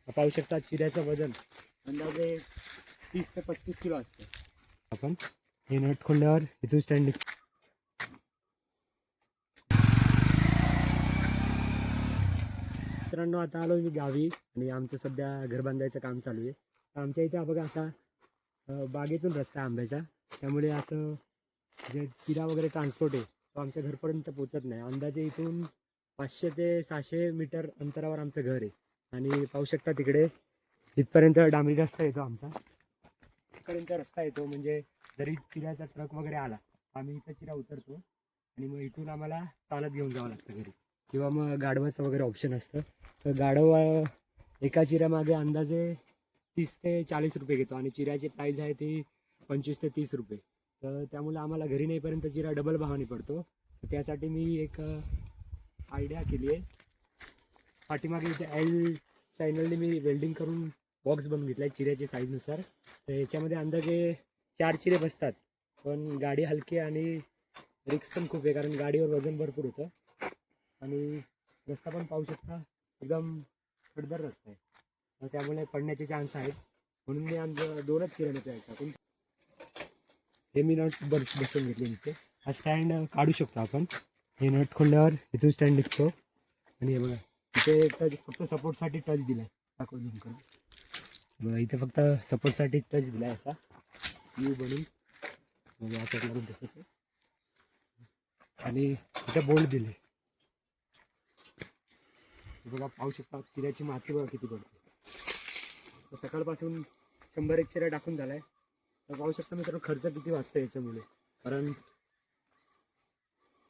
पाहू शकता चिऱ्याचं वजन अंदाजे 30 ते 35 किलो असतं. आपण हे नट खोलल्यावर इथून स्टँड निघतो. मित्रांनो आता आलो मी गावी आणि आमचं सध्या घर बांधायचं काम चालू आहे. आमच्या इथे बघा असा बागेतून रस्ता आहे आंब्याचा, त्यामुळे असं जे चिरा वगैरे ट्रान्सपोर्ट आहे तो आमच्या घरपर्यंत पोचत नाही. अंदाजे इथून 500 ते 600 मीटर अंतरावर आमचं घर आहे. आणि पाहू शकता तिकडे इथपर्यंत डांबरी रस्ता येतो आमचा, इथपर्यंत रस्ता येतो. म्हणजे जरी चिऱ्याचा ट्रक वगैरे आला आम्ही इथं चिरा उतरतो आणि मग इथून आम्हाला चालत घेऊन जावं लागतं घरी, किंवा मग गाढवाचं वगैरे ऑप्शन असतं. तर गाढव एका चिऱ्यामागे अंदाजे 30 ते 40 रुपये घेतो आणि चिऱ्याची प्राईज आहे ती 25 ते 30 रुपये. तर त्यामुळे आम्हाला घरी नेईपर्यंत चिरा डबल भावाने पडतो. तर त्यासाठी मी एक आयडिया केली आहे. पाठीमागे इथे एल चॅनलने मी वेल्डिंग करून बॉक्स बनवून घेतला आहे चिऱ्याच्या साईजनुसार. तर याच्यामध्ये अंदाजे 4 चिरे बसतात, पण गाडी हलकी आणि रिक्स पण खूप आहे, कारण गाडीवर वजन भरपूर होतं आणि रस्ता पण पाहू शकता एकदम खडदर रस्ता आहे. तर त्यामुळे पडण्याचे चान्स आहेत, म्हणून मी आमचं 2च चिऱ्यामध्ये टाकून हे मी नट बसवून घेतले. इथे हा स्टँड काढू शकतो आपण. हे नट खोलल्यावर इथून स्टँड निघतो आणि हे बघा इथे टच फक्त सपोर्टसाठी टच दिला आहे. दाखव झूम करून बघा, इथे फक्त सपोर्टसाठी टच दिला आहे असा यू बनून, म्हणजे या साईडला पण तसंच आहे. आणि इथे बोल्ट दिले बघा, पाहू शकता चिऱ्याची माती बघा किती पडते. तर सकाळपासून 100 एक चिऱ्या टाकून झाला आहे. तर पाहू शकता मित्रांनो खर्च किती वाचतो याच्यामुळे, कारण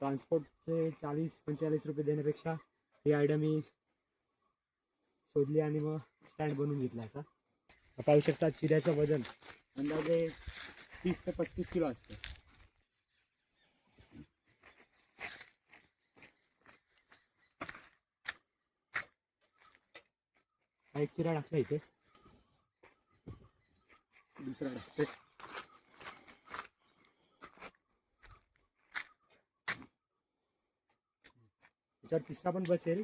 ट्रान्सपोर्टचे 40-45 रुपये देण्यापेक्षा ही आयडिया मी शोधली आणि मग स्टँड बनवून घेतला असा. पाहू शकता चिऱ्याचं वजन अंदाजे 30 ते 35 किलो असतं. हा एक चिरा टाकला इथे, दुसरा टाकते. त्याच्यावर तिसरा पण बसेल,